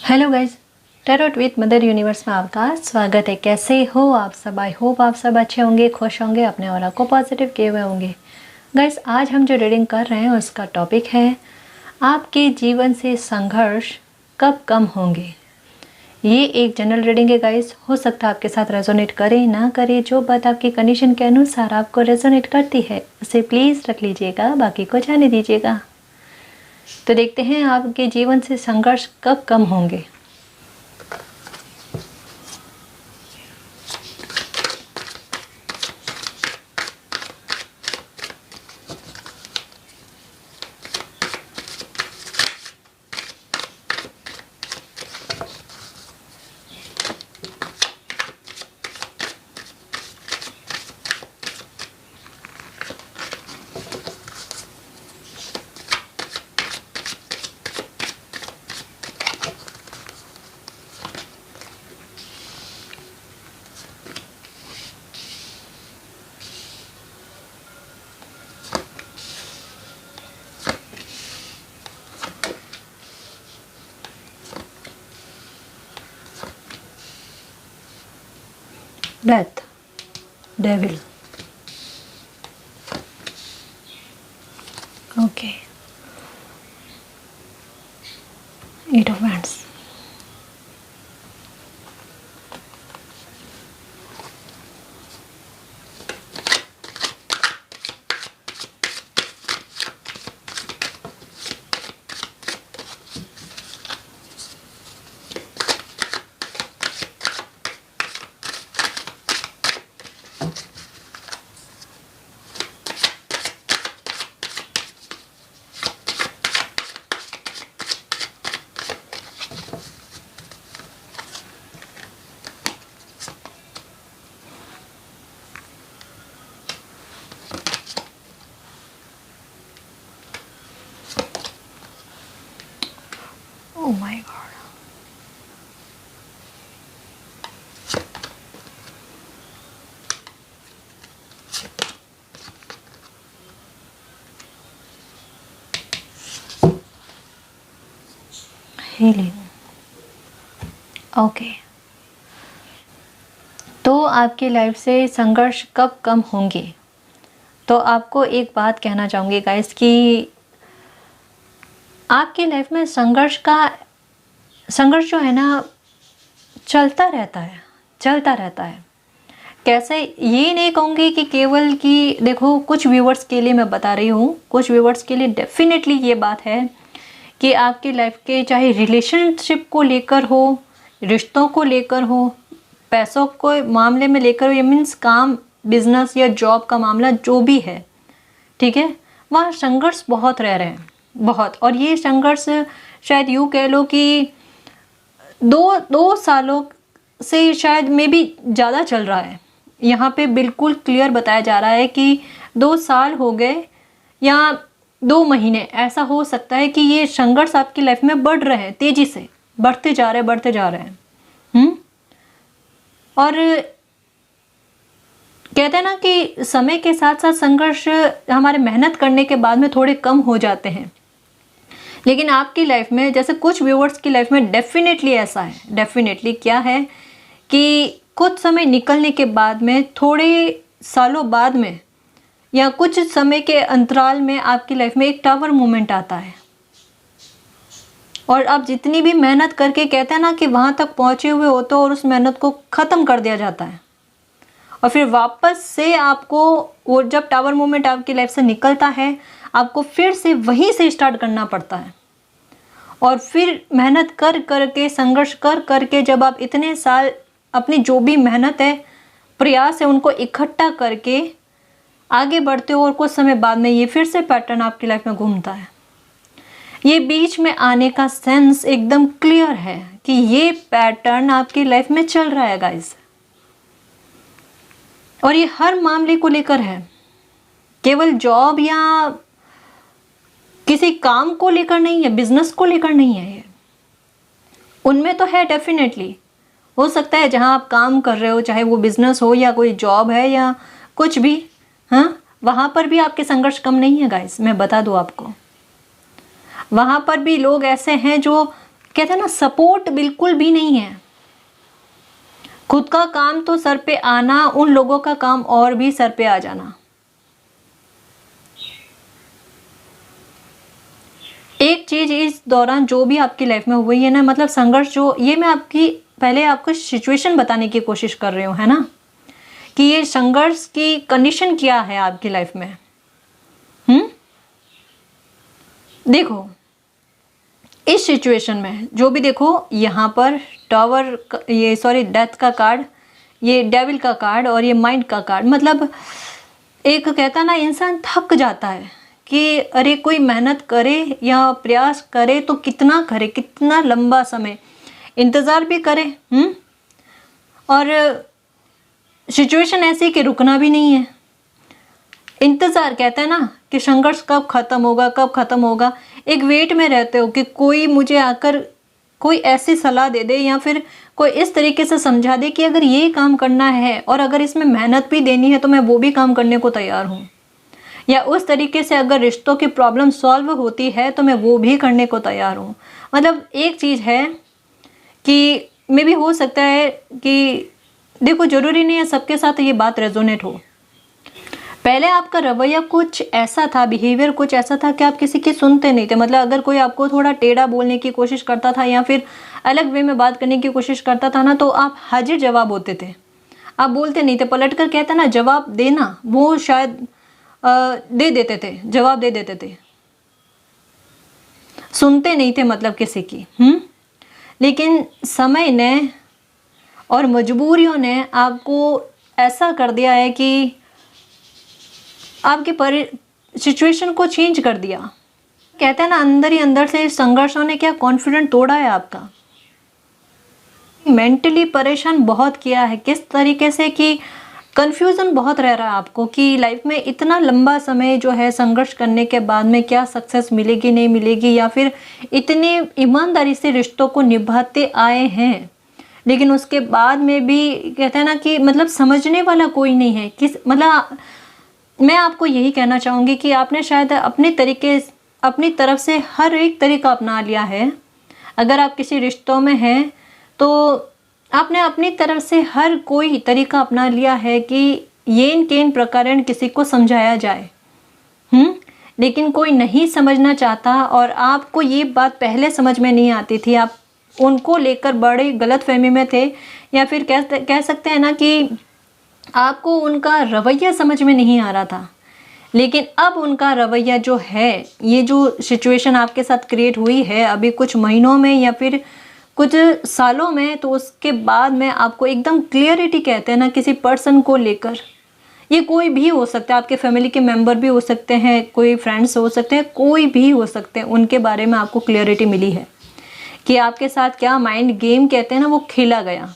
Hello guys, tarot with mother universe में आपका स्वागत है। कैसे हो आप सब? आई होप आप सब अच्छे होंगे, खुश होंगे, अपने ऑरा को पॉजिटिव किए हुए होंगे। गाइज, आज हम जो रीडिंग कर रहे हैं उसका टॉपिक है आपके जीवन से संघर्ष कब कम होंगे। ये एक जनरल रीडिंग है गाइज। हो सकता है आपके साथ रेजोनेट करे ना करे, जो बात आपकी कंडीशन के अनुसार आपको रेजोनेट करती है उसे प्लीज़ रख लीजिएगा, बाकी को जाने दीजिएगा। तो देखते हैं आपके जीवन से संघर्ष कब कम होंगे। Death, devil. Okay. 8 of Wands. Oh my God. Healing. Okay, तो आपकी लाइफ से संघर्ष कब कम होंगे? तो आपको एक बात कहना चाहूँगी गाइस कि आपकी लाइफ में संघर्ष जो है ना चलता रहता है। कैसे, ये नहीं कहूँगी कि केवल कि देखो, कुछ व्यूवर्स के लिए मैं बता रही हूँ, कुछ व्यूवर्स के लिए डेफिनेटली ये बात है कि आपकी लाइफ के चाहे रिलेशनशिप को लेकर हो, रिश्तों को लेकर हो, पैसों को मामले में लेकर हो, ये मीन्स काम, बिजनेस या जॉब का मामला जो भी है, ठीक है, वहाँ संघर्ष बहुत रह रहे हैं, बहुत। और ये संघर्ष शायद यूँ कह लो कि दो सालों से शायद में भी ज़्यादा चल रहा है। यहाँ पे बिल्कुल क्लियर बताया जा रहा है कि 2 साल हो गए या 2 महीने, ऐसा हो सकता है कि ये संघर्ष आपकी लाइफ में बढ़ रहे हैं, तेजी से बढ़ते जा रहे हैं। और कहते हैं ना कि समय के साथ साथ संघर्ष हमारे मेहनत करने के बाद में थोड़े कम हो जाते हैं, लेकिन आपकी लाइफ में, जैसे कुछ व्यूअर्स की लाइफ में डेफिनेटली ऐसा है। डेफिनेटली क्या है कि कुछ समय निकलने के बाद में, थोड़े सालों बाद में या कुछ समय के अंतराल में आपकी लाइफ में एक टावर मोमेंट आता है, और आप जितनी भी मेहनत करके, कहते हैं ना कि वहाँ तक पहुँचे हुए होते हो, और उस मेहनत को ख़त्म कर दिया जाता है, और फिर वापस से आपको वो जब टावर मोमेंट आपकी लाइफ से निकलता है, आपको फिर से वहीं से स्टार्ट करना पड़ता है। और फिर मेहनत कर के, संघर्ष कर के, जब आप इतने साल अपनी जो भी मेहनत है, प्रयास है, उनको इकट्ठा करके आगे बढ़ते हो, और कुछ समय बाद में ये फिर से पैटर्न आपकी लाइफ में घूमता है। ये बीच में आने का सेंस एकदम क्लियर है कि ये पैटर्न आपकी लाइफ में चल रहा है गाइस, और ये हर मामले को लेकर है, केवल जॉब या किसी काम को लेकर नहीं है, बिजनेस को लेकर नहीं है। ये उनमें तो है डेफिनेटली, हो सकता है जहां आप काम कर रहे हो, चाहे वो बिजनेस हो या कोई जॉब है या कुछ भी, हाँ, वहां पर भी आपके संघर्ष कम नहीं है गाइस। मैं बता दूं आपको, वहां पर भी लोग ऐसे हैं जो कहते हैं ना, सपोर्ट बिल्कुल भी नहीं है। खुद का काम तो सर पे आना, उन लोगों का काम और भी सर पे आ जाना। एक चीज इस दौरान जो भी आपकी लाइफ में हुई है ना, मतलब संघर्ष जो, ये मैं आपकी पहले आपको सिचुएशन बताने की कोशिश कर रही हूँ, है ना, कि ये संघर्ष की कंडीशन क्या है आपकी लाइफ में। देखो इस सिचुएशन में जो भी, देखो यहाँ पर टावर, ये सॉरी डेथ का कार्ड, ये डेविल का कार्ड और ये माइंड का कार्ड, मतलब एक कहता ना, इंसान थक जाता है कि अरे कोई मेहनत करे या प्रयास करे तो कितना करे, कितना लंबा समय इंतज़ार भी करे, और सिचुएशन ऐसी कि रुकना भी नहीं है। इंतज़ार, कहते हैं ना कि संघर्ष कब ख़त्म होगा, कब ख़त्म होगा, एक वेट में रहते हो कि कोई मुझे आकर कोई ऐसी सलाह दे दे या फिर कोई इस तरीके से समझा दे कि अगर ये काम करना है और अगर इसमें मेहनत भी देनी है तो मैं वो भी काम करने को तैयार हूँ, या उस तरीके से अगर रिश्तों की प्रॉब्लम सॉल्व होती है तो मैं वो भी करने को तैयार हूँ। मतलब एक चीज़ है कि मे भी हो सकता है कि देखो, ज़रूरी नहीं है सबके साथ ये बात रेजोनेट हो। पहले आपका रवैया कुछ ऐसा था, बिहेवियर कुछ ऐसा था कि आप किसी की सुनते नहीं थे। मतलब अगर कोई आपको थोड़ा टेढ़ा बोलने की कोशिश करता था या फिर अलग वे में बात करने की कोशिश करता था ना, तो आप हाजिर जवाब होते थे, आप बोलते नहीं थे। पलट कर कहते ना, जवाब देना, वो शायद दे देते थे, जवाब दे देते थे, सुनते नहीं थे मतलब किसी की। लेकिन समय ने और मजबूरियों ने आपको ऐसा कर दिया है कि आपकी सिचुएशन को चेंज कर दिया। कहते हैं ना, अंदर ही अंदर से संघर्षों ने क्या कॉन्फिडेंट तोड़ा है आपका, मेंटली परेशान बहुत किया है। किस तरीके से कि कन्फ्यूज़न बहुत रह रहा है आपको कि लाइफ में इतना लंबा समय जो है संघर्ष करने के बाद में क्या सक्सेस मिलेगी नहीं मिलेगी, या फिर इतनी ईमानदारी से रिश्तों को निभाते आए हैं लेकिन उसके बाद में भी कहते हैं ना कि मतलब समझने वाला कोई नहीं है। किस मतलब मैं आपको यही कहना चाहूँगी कि आपने शायद अपनी तरफ से हर एक तरीका अपना लिया है। अगर आप किसी रिश्तों में हैं तो आपने अपनी तरफ से हर कोई तरीका अपना लिया है कि येन केन प्रकारेण किसी को समझाया जाए, लेकिन कोई नहीं समझना चाहता। और आपको ये बात पहले समझ में नहीं आती थी, आप उनको लेकर बड़े गलतफहमी में थे, या फिर कह सकते हैं ना कि आपको उनका रवैया समझ में नहीं आ रहा था। लेकिन अब उनका रवैया जो है, ये जो सिचुएशन आपके साथ क्रिएट हुई है अभी कुछ महीनों में या फिर कुछ सालों में, तो उसके बाद में आपको एकदम क्लियरिटी, कहते हैं ना, किसी पर्सन को लेकर, ये कोई भी हो सकता है, आपके फैमिली के मेंबर भी हो सकते हैं, कोई फ्रेंड्स हो सकते हैं, कोई भी हो सकते हैं, उनके बारे में आपको क्लियरिटी मिली है कि आपके साथ क्या माइंड गेम, कहते हैं ना, वो खेला गया।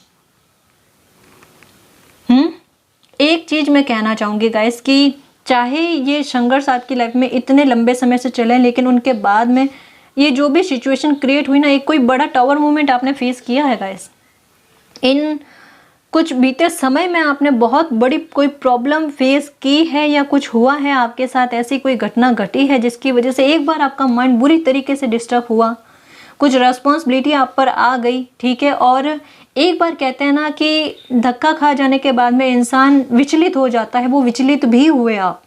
एक चीज़ मैं कहना चाहूँगी गाइस कि चाहे ये संघर्ष आपकी लाइफ में इतने लंबे समय से चले, लेकिन उनके बाद में ये जो भी सिचुएशन क्रिएट हुई ना, एक कोई बड़ा टावर मूवमेंट आपने फेस किया है गाइस। इन कुछ बीते समय में आपने बहुत बड़ी कोई प्रॉब्लम फेस की है, या कुछ हुआ है आपके साथ, ऐसी कोई घटना घटी है जिसकी वजह से एक बार आपका माइंड बुरी तरीके से डिस्टर्ब हुआ, कुछ रेस्पॉन्सिबिलिटी आप पर आ गई, ठीक है। और एक बार कहते हैं ना कि धक्का खा जाने के बाद में इंसान विचलित हो जाता है। वो विचलित भी हुए आप,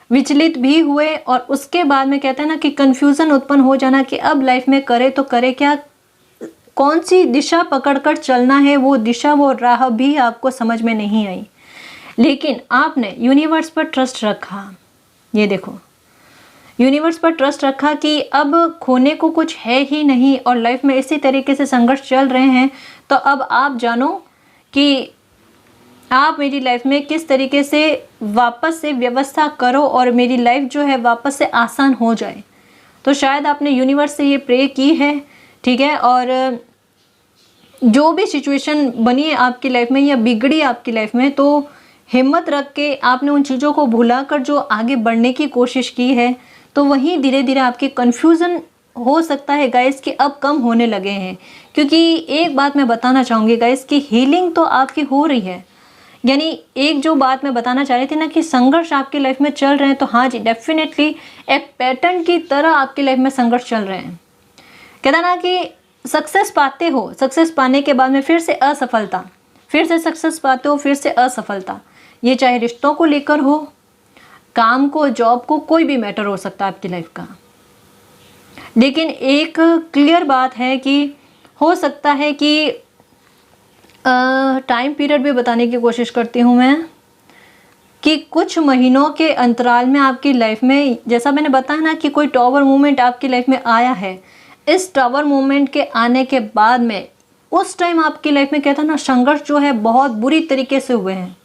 विचलित भी हुए, और उसके बाद में कहते हैं ना कि कंफ्यूजन उत्पन्न हो जाना कि अब लाइफ में करे तो करे क्या, कौन सी दिशा पकड़कर चलना है, वो दिशा, वो राह भी आपको समझ में नहीं आई। लेकिन आपने यूनिवर्स पर ट्रस्ट रखा। ये देखो, यूनिवर्स पर ट्रस्ट रखा कि अब खोने को कुछ है ही नहीं, और लाइफ में इसी तरीके से संघर्ष चल रहे हैं, तो अब आप जानो कि आप मेरी लाइफ में किस तरीके से वापस से व्यवस्था करो और मेरी लाइफ जो है वापस से आसान हो जाए। तो शायद आपने यूनिवर्स से ये प्रे की है, ठीक है। और जो भी सिचुएशन बनी है आपकी लाइफ में या बिगड़ी आपकी लाइफ में, तो हिम्मत रख के आपने उन चीज़ों को भुलाकर जो आगे बढ़ने की कोशिश की है, तो वहीं धीरे धीरे आपकी कन्फ्यूज़न हो सकता है गाइस कि अब कम होने लगे हैं। क्योंकि एक बात मैं बताना चाहूँगी गाइस कि हीलिंग तो आपकी हो रही है। यानी एक जो बात मैं बताना चाह रही थी ना कि संघर्ष आपकी लाइफ में चल रहे हैं, तो हाँ जी, डेफिनेटली एक पैटर्न की तरह आपकी लाइफ में संघर्ष चल रहे हैं। कहता ना कि सक्सेस पाते हो, सक्सेस पाने के बाद में फिर से असफलता, फिर से सक्सेस पाते हो, फिर से असफलता। ये चाहे रिश्तों को लेकर हो, काम को, जॉब को, कोई भी मैटर हो सकता है आपकी लाइफ का। लेकिन एक क्लियर बात है कि हो सकता है कि टाइम पीरियड भी बताने की कोशिश करती हूँ मैं, कि कुछ महीनों के अंतराल में आपकी लाइफ में, जैसा मैंने बताया ना कि कोई टावर मूवमेंट आपकी लाइफ में आया है, इस टावर मूवमेंट के आने के बाद में उस टाइम आपकी लाइफ में कहता ना संघर्ष जो है बहुत बुरी तरीके से हुए हैं,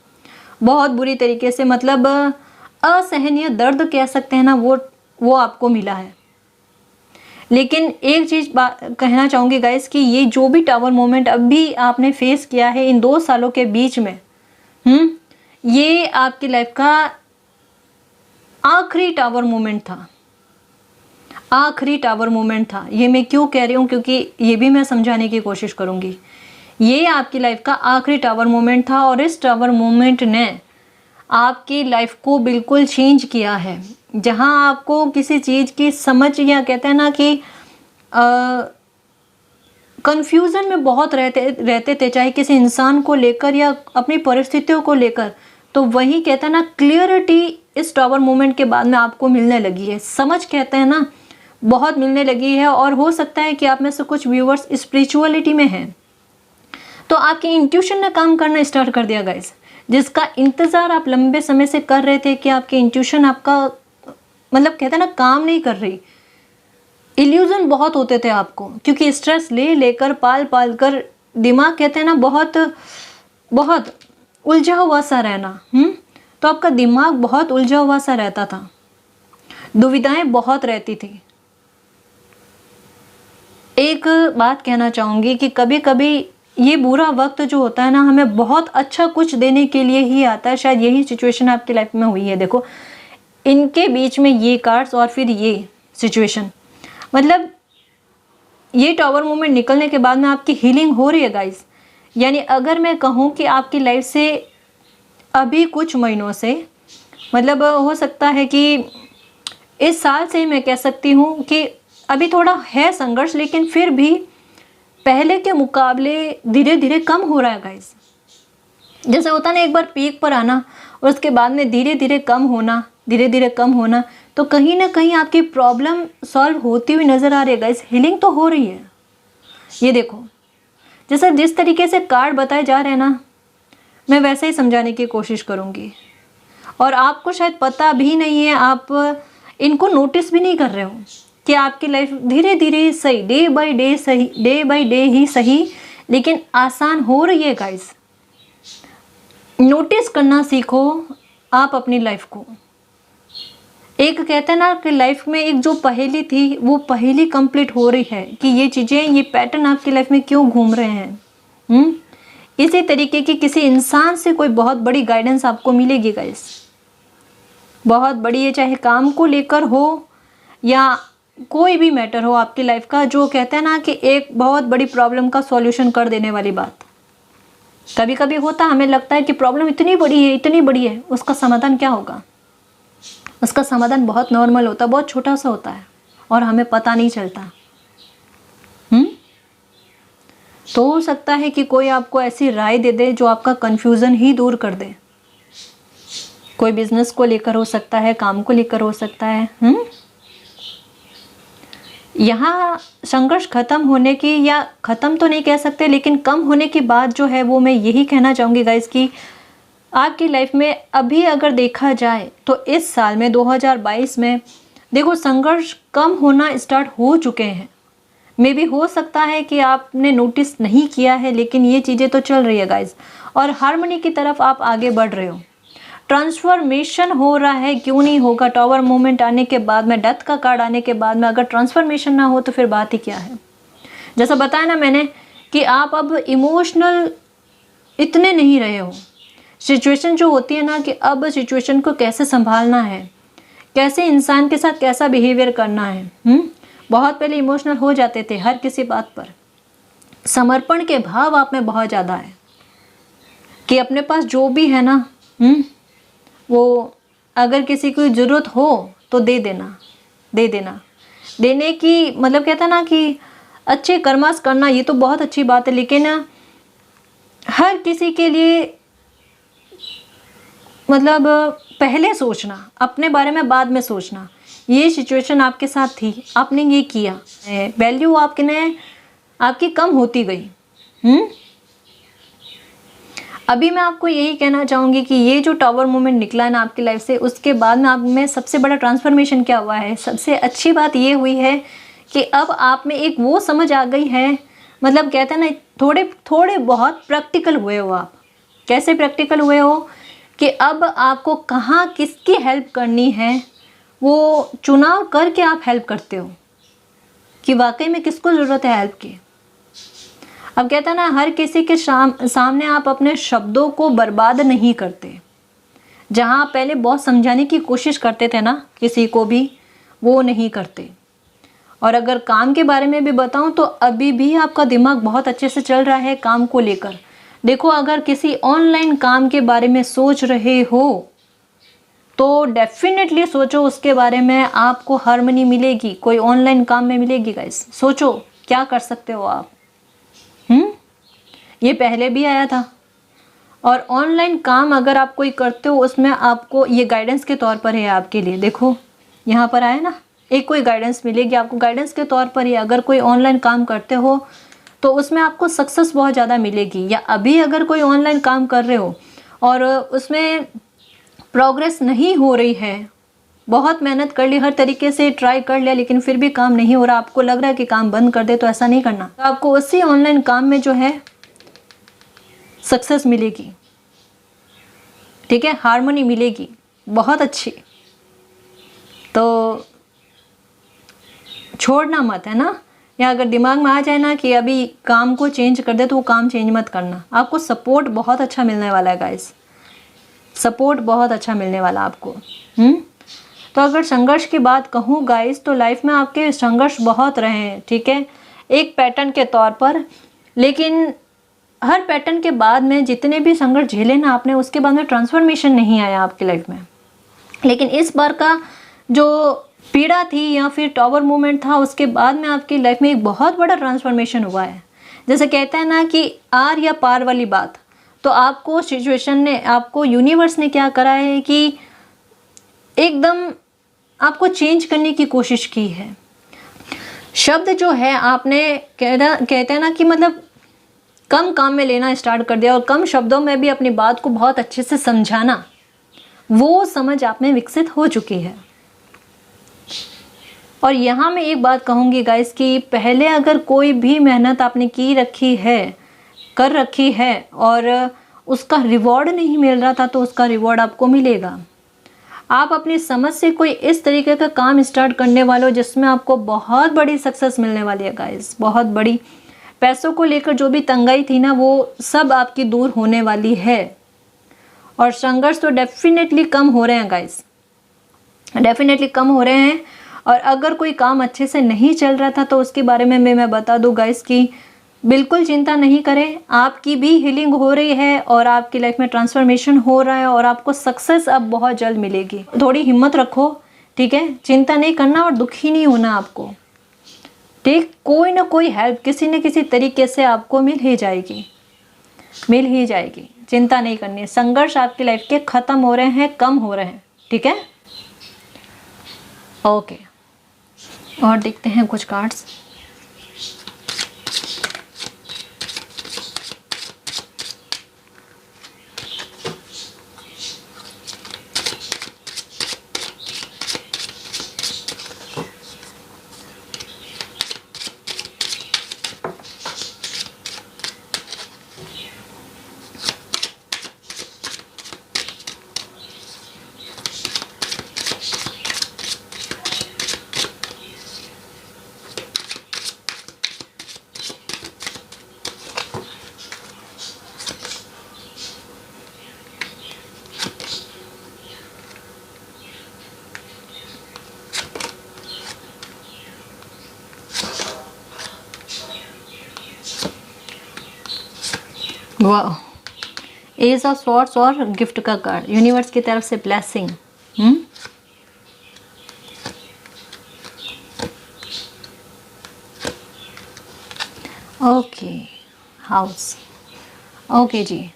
बहुत बुरी तरीके से, मतलब असहनीय दर्द कह सकते हैं ना, वो आपको मिला है। लेकिन एक चीज़ कहना चाहूँगी गाइस कि ये जो भी टावर मोमेंट अभी आपने फेस किया है इन 2 सालों के बीच में, ये आपकी लाइफ का आखिरी टावर मोमेंट था, आखिरी टावर मोमेंट था। ये मैं क्यों कह रही हूँ, क्योंकि ये भी मैं समझाने की कोशिश करूँगी। ये आपकी लाइफ का आखिरी टावर मोमेंट था और इस टावर मोमेंट ने आपकी लाइफ को बिल्कुल चेंज किया है। जहाँ आपको किसी चीज़ की समझ, या कहते हैं ना कि कंफ्यूजन में बहुत रहते थे, चाहे किसी इंसान को लेकर या अपनी परिस्थितियों को लेकर, तो वही कहते हैं ना क्लियरिटी इस टावर मोमेंट के बाद में आपको मिलने लगी है। समझ कहते हैं ना, बहुत मिलने लगी है। और हो सकता है कि आप में से कुछ व्यूअर्स स्पिरिचुअलिटी में हैं, तो आपकी इंट्यूशन ने काम करना स्टार्ट कर दिया गाइस। जिसका इंतज़ार आप लंबे समय से कर रहे थे कि आपकी इंट्यूशन आपका, मतलब कहते हैं ना, काम नहीं कर रही। इल्यूजन बहुत होते थे आपको, क्योंकि स्ट्रेस लेकर पाल कर दिमाग, कहते हैं ना, बहुत उलझा हुआ सा रहना। तो आपका दिमाग बहुत उलझा हुआ सा रहता था, दुविधाएं बहुत रहती थी। एक बात कहना चाहूँगी कि कभी कभी ये बुरा वक्त जो होता है ना, हमें बहुत अच्छा कुछ देने के लिए ही आता है। शायद यही सिचुएशन आपकी लाइफ में हुई है। देखो, इनके बीच में ये कार्ड्स और फिर ये सिचुएशन, मतलब ये टावर मूवमेंट निकलने के बाद में आपकी हीलिंग हो रही है गाइस। यानी अगर मैं कहूँ कि आपकी लाइफ से अभी कुछ महीनों से, मतलब हो सकता है कि इस साल से ही मैं कह सकती हूँ कि अभी थोड़ा है संघर्ष, लेकिन फिर भी पहले के मुकाबले धीरे धीरे कम हो रहा है गाइस। जैसे होता ना, एक बार पीक पर आना और उसके बाद में धीरे धीरे कम होना, धीरे धीरे कम होना, तो कहीं ना कहीं आपकी प्रॉब्लम सॉल्व होती हुई नज़र आ रही है गाइस। हीलिंग तो हो रही है। ये देखो, जैसे जिस तरीके से कार्ड बताए जा रहे हैं ना, मैं वैसे ही समझाने की कोशिश करूँगी। और आपको शायद पता भी नहीं है, आप इनको नोटिस भी नहीं कर रहे हो कि आपकी लाइफ धीरे धीरे सही, डे बाय डे सही, डे बाय डे ही सही, लेकिन आसान हो रही है गाइस। नोटिस करना सीखो आप अपनी लाइफ को। एक कहते हैं ना कि लाइफ में एक जो पहेली थी, वो पहेली कंप्लीट हो रही है कि ये चीज़ें, ये पैटर्न आपकी लाइफ में क्यों घूम रहे हैं। इसी तरीके की किसी इंसान से कोई बहुत बड़ी गाइडेंस आपको मिलेगी गाइस, बहुत बड़ी है, चाहे काम को लेकर हो या कोई भी मैटर हो आपकी लाइफ का, जो कहते हैं ना कि एक बहुत बड़ी प्रॉब्लम का सॉल्यूशन कर देने वाली बात। कभी कभी होता, हमें लगता है कि प्रॉब्लम इतनी बड़ी है, इतनी बड़ी है, उसका समाधान क्या होगा। उसका समाधान बहुत नॉर्मल होता है, बहुत छोटा सा होता है और हमें पता नहीं चलता। तो हो सकता है कि कोई आपको ऐसी राय दे दे जो आपका कंफ्यूजन ही दूर कर दे। कोई बिजनेस को लेकर हो सकता है, काम को लेकर हो सकता है। यहाँ संघर्ष खत्म होने की, या खत्म तो नहीं कह सकते, लेकिन कम होने की बात जो है, वो मैं यही कहना चाहूँगी गाइस कि आपकी लाइफ में अभी अगर देखा जाए तो इस साल में 2022 में देखो, संघर्ष कम होना स्टार्ट हो चुके हैं। मे भी हो सकता है कि आपने नोटिस नहीं किया है, लेकिन ये चीज़ें तो चल रही है गाइस, और हार्मनी की तरफ आप आगे बढ़ रहे हो। ट्रांसफॉर्मेशन हो रहा है, क्यों नहीं होगा। टावर मोमेंट आने के बाद में, डेथ का कार्ड आने के बाद में अगर ट्रांसफॉर्मेशन ना हो तो फिर बात ही क्या है। जैसा बताया ना मैंने कि आप अब इमोशनल इतने नहीं रहे हो। सिचुएशन जो होती है ना, कि अब सिचुएशन को कैसे संभालना है, कैसे इंसान के साथ कैसा बिहेवियर करना है। बहुत पहले इमोशनल हो जाते थे हर किसी बात पर। समर्पण के भाव आप में बहुत ज़्यादा है कि अपने पास जो भी है ना, वो अगर किसी को ज़रूरत हो तो दे देना। देने की मतलब कहता ना कि अच्छे कर्मास करना ये तो बहुत अच्छी बात है, लेकिन हर किसी के लिए मतलब पहले सोचना, अपने बारे में बाद में सोचना। ये सिचुएशन आपके साथ थी, आपने ये किया, वैल्यू आपकी कम होती गई। अभी मैं आपको यही कहना चाहूँगी कि ये जो टावर मोमेंट निकला है ना आपकी लाइफ से, उसके बाद में आप में सबसे बड़ा ट्रांसफॉर्मेशन क्या हुआ है, सबसे अच्छी बात ये हुई है कि अब आप में एक वो समझ आ गई है, मतलब कहते हैं ना थोड़े बहुत प्रैक्टिकल हुए हो आप। कैसे प्रैक्टिकल हुए हो कि अब आपको कहाँ किसकी हेल्प करनी है वो चुनाव करके आप हेल्प करते हो कि वाकई में किसको ज़रूरत है हेल्प की। अब कहते हैं ना, हर किसी के सामने आप अपने शब्दों को बर्बाद नहीं करते। जहाँ आप पहले बहुत समझाने की कोशिश करते थे ना किसी को भी, वो नहीं करते। और अगर काम के बारे में भी बताऊं तो अभी भी आपका दिमाग बहुत अच्छे से चल रहा है काम को लेकर। देखो, अगर किसी ऑनलाइन काम के बारे में सोच रहे हो तो डेफिनेटली सोचो उसके बारे में, आपको हार्मनी मिलेगी, कोई ऑनलाइन काम में मिलेगी। गाइस सोचो क्या कर सकते हो आप। ये पहले भी आया था। और ऑनलाइन काम अगर आप कोई करते हो उसमें आपको ये गाइडेंस के तौर पर है आपके लिए। देखो यहाँ पर आया ना, एक कोई गाइडेंस मिलेगी आपको, गाइडेंस के तौर पर ही अगर कोई ऑनलाइन काम करते हो तो उसमें आपको सक्सेस बहुत ज़्यादा मिलेगी। या अभी अगर कोई ऑनलाइन काम कर रहे हो और उसमें प्रोग्रेस नहीं हो रही है, बहुत मेहनत कर ली, हर तरीके से ट्राई कर लिया, लेकिन फिर भी काम नहीं हो रहा, आपको लग रहा है कि काम बंद कर दे, तो ऐसा नहीं करना। तो आपको उसी ऑनलाइन काम में जो है सक्सेस मिलेगी, ठीक है, हार्मनी मिलेगी बहुत अच्छी। तो छोड़ना मत, है ना। या अगर दिमाग में आ जाए ना कि अभी काम को चेंज कर दे तो वो काम चेंज मत करना। आपको सपोर्ट बहुत अच्छा मिलने वाला है गाइस, सपोर्ट बहुत अच्छा मिलने वाला आपको। तो अगर संघर्ष की बात कहूँ गाइस तो लाइफ में आपके संघर्ष बहुत रहे हैं, ठीक है, एक पैटर्न के तौर पर। लेकिन हर पैटर्न के बाद में जितने भी संघर्ष झेले ना आपने, उसके बाद में ट्रांसफॉर्मेशन नहीं आया आपकी लाइफ में। लेकिन इस बार का जो पीड़ा थी या फिर टावर मूवमेंट था, उसके बाद में आपकी लाइफ में एक बहुत बड़ा ट्रांसफॉर्मेशन हुआ है। जैसे कहते हैं ना कि आर या पार वाली बात, तो आपको सिचुएशन ने, आपको यूनिवर्स ने क्या करा है कि एकदम आपको चेंज करने की कोशिश की है। शब्द जो है आपने कहते हैं ना कि मतलब कम काम में लेना स्टार्ट कर दिया और कम शब्दों में भी अपनी बात को बहुत अच्छे से समझाना, वो समझ आप में विकसित हो चुकी है। और यहाँ मैं एक बात कहूँगी गाइस कि पहले अगर कोई भी मेहनत आपने कर रखी है और उसका रिवॉर्ड नहीं मिल रहा था, तो उसका रिवॉर्ड आपको मिलेगा। आप अपनी समझ से कोई इस तरीके का काम स्टार्ट करने वाले हो जिसमें आपको बहुत बड़ी सक्सेस मिलने वाली है गाइस, बहुत बड़ी। पैसों को लेकर जो भी तंगाई थी ना, वो सब आपकी दूर होने वाली है। और संघर्ष तो डेफिनेटली कम हो रहे हैं गाइस, डेफिनेटली कम हो रहे हैं। और अगर कोई काम अच्छे से नहीं चल रहा था तो उसके बारे में मैं बता दूं गाइस कि बिल्कुल चिंता नहीं करें, आपकी भी हीलिंग हो रही है और आपकी लाइफ में ट्रांसफॉर्मेशन हो रहा है और आपको सक्सेस अब बहुत जल्द मिलेगी। थोड़ी हिम्मत रखो, ठीक है, चिंता नहीं करना और दुखी नहीं होना आपको, ठीक। कोई ना कोई हेल्प किसी न किसी तरीके से आपको मिल ही जाएगी, चिंता नहीं करनी। संघर्ष आपकी लाइफ के ख़त्म हो रहे हैं, कम हो रहे हैं, ठीक है। ओके, और देखते हैं कुछ कार्ड्स। वाह, एज ऑफ स्वॉर्ड्स और गिफ्ट का कार्ड, यूनिवर्स की तरफ से ब्लेसिंग। Okay, house. ओके जी,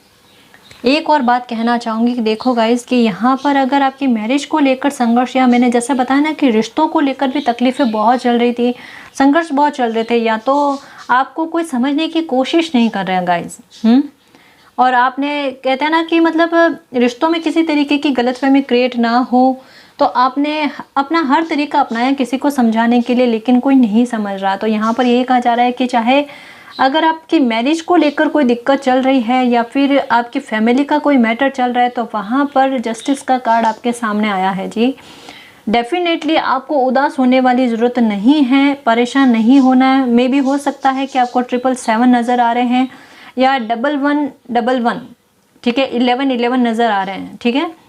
एक और बात कहना चाहूँगी कि देखो गाइस कि यहाँ पर अगर आपकी मैरिज को लेकर संघर्ष, या मैंने जैसे बताया ना कि रिश्तों को लेकर भी तकलीफ़ें बहुत चल रही थी, संघर्ष बहुत चल रहे थे, या तो आपको कोई समझने की कोशिश नहीं कर रहे हैं गाइस, और आपने कहते हैं ना कि मतलब रिश्तों में किसी तरीके की गलतफहमी क्रिएट ना हो, तो आपने अपना हर तरीका अपनाया किसी को समझाने के लिए, लेकिन कोई नहीं समझ रहा। तो यहाँ पर यही कहा जा रहा है कि चाहे अगर आपकी मैरिज को लेकर कोई दिक्कत चल रही है या फिर आपकी फैमिली का कोई मैटर चल रहा है, तो वहाँ पर जस्टिस का कार्ड आपके सामने आया है जी। डेफिनेटली आपको उदास होने वाली ज़रूरत नहीं है, परेशान नहीं होना है। मे भी हो सकता है कि आपको 777 नज़र आ रहे हैं, या 1111, ठीक है, 1111 नज़र आ रहे हैं, ठीक है।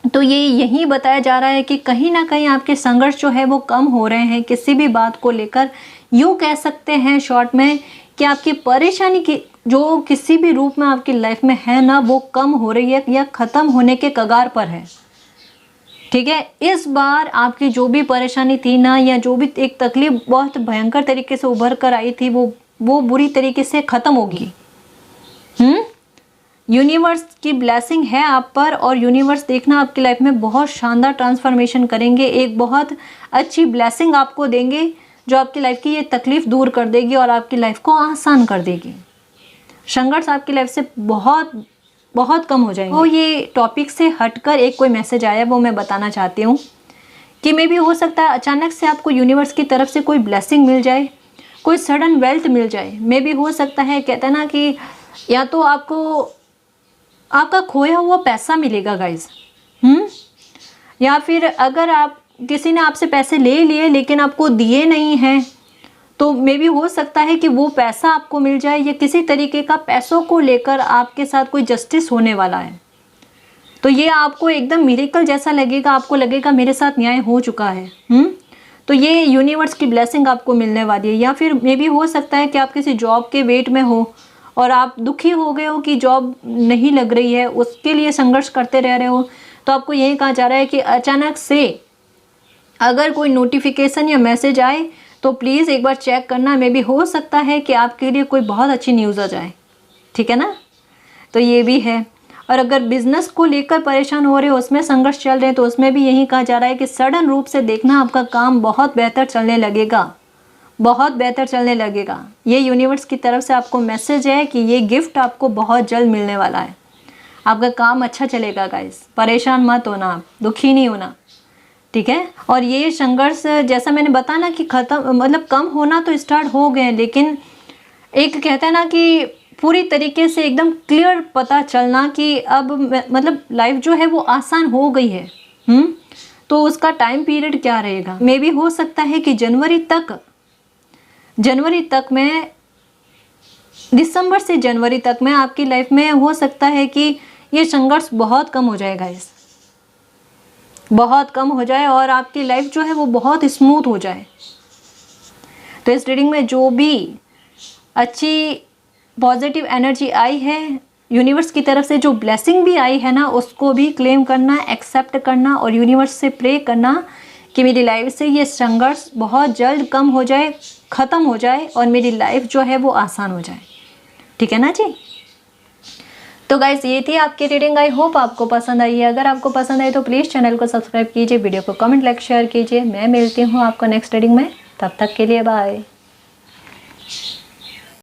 तो ये यही बताया जा रहा है कि कहीं ना कहीं आपके संघर्ष जो है वो कम हो रहे हैं किसी भी बात को लेकर। यूँ कह सकते हैं शॉर्ट में कि आपकी परेशानी की जो किसी भी रूप में आपकी लाइफ में है ना, वो कम हो रही है या ख़त्म होने के कगार पर है, ठीक है। इस बार आपकी जो भी परेशानी थी ना, या जो भी एक तकलीफ बहुत भयंकर तरीके से उभर कर आई थी, वो बुरी तरीके से ख़त्म होगी। यूनिवर्स की ब्लेसिंग है आप पर, और यूनिवर्स देखना आपकी लाइफ में बहुत शानदार ट्रांसफॉर्मेशन करेंगे, एक बहुत अच्छी ब्लेसिंग आपको देंगे जो आपकी लाइफ की ये तकलीफ दूर कर देगी और आपकी लाइफ को आसान कर देगी। संघर्ष आपकी लाइफ से बहुत बहुत कम हो जाएंगे। तो ये टॉपिक से हटकर एक कोई मैसेज आया, वो मैं बताना चाहती हूँ कि मे भी हो सकता है अचानक से आपको यूनिवर्स की तरफ से कोई ब्लेसिंग मिल जाए, कोई सडन वेल्थ मिल जाए। मे भी हो सकता है, कहते हैं ना कि या तो आपको आपका खोया हुआ पैसा मिलेगा गाइज, या फिर अगर आप किसी ने आपसे पैसे ले लिए लेकिन आपको दिए नहीं हैं, तो मे भी हो सकता है कि वो पैसा आपको मिल जाए, या किसी तरीके का पैसों को लेकर आपके साथ कोई जस्टिस होने वाला है। तो ये आपको एकदम मिरेकल जैसा लगेगा, आपको लगेगा मेरे साथ न्याय हो चुका है। तो ये यूनिवर्स की ब्लेसिंग आपको मिलने वाली है। या फिर मे भी हो सकता है कि आप किसी जॉब के वेट में हो और आप दुखी हो गए हो कि जॉब नहीं लग रही है, उसके लिए संघर्ष करते रह रहे हो। तो आपको यही कहा जा रहा है कि अचानक से अगर कोई नोटिफिकेशन या मैसेज आए तो प्लीज़ एक बार चेक करना। मे भी हो सकता है कि आपके लिए कोई बहुत अच्छी न्यूज़ आ जाए, ठीक है ना। तो ये भी है। और अगर बिजनेस को लेकर परेशान हो रहे हो, उसमें संघर्ष चल रहे हैं, तो उसमें भी यही कहा जा रहा है कि सडन रूप से देखना आपका काम बहुत बेहतर चलने लगेगा, बहुत बेहतर चलने लगेगा। ये यूनिवर्स की तरफ से आपको मैसेज है कि ये गिफ्ट आपको बहुत जल्द मिलने वाला है। आपका काम अच्छा चलेगा गाइस, परेशान मत होना, दुखी नहीं होना, ठीक है। और ये संघर्ष जैसा मैंने बताया ना कि ख़त्म मतलब कम होना तो स्टार्ट हो गए, लेकिन एक कहते हैं ना कि पूरी तरीके से एकदम क्लियर पता चलना कि अब मतलब लाइफ जो है वो आसान हो गई है। तो उसका टाइम पीरियड क्या रहेगा। मे भी हो सकता है कि जनवरी तक में, दिसंबर से जनवरी तक में आपकी लाइफ में हो सकता है कि ये संघर्ष बहुत कम हो जाएगा, बहुत कम हो जाए और आपकी लाइफ जो है वो बहुत स्मूथ हो जाए। तो इस रीडिंग में जो भी अच्छी पॉजिटिव एनर्जी आई है, यूनिवर्स की तरफ से जो ब्लेसिंग भी आई है ना, उसको भी क्लेम करना, एक्सेप्ट करना और यूनिवर्स से प्रे करना कि मेरी लाइफ से ये संघर्ष बहुत जल्द कम हो जाए, ख़त्म हो जाए और मेरी लाइफ जो है वो आसान हो जाए, ठीक है ना जी। तो गाइस ये थी आपकी रीडिंग। आई होप आपको पसंद आई है। अगर आपको पसंद आई तो प्लीज़ चैनल को सब्सक्राइब कीजिए, वीडियो को कमेंट लाइक शेयर कीजिए। मैं मिलती हूँ आपको नेक्स्ट रीडिंग में, तब तक के लिए बाय।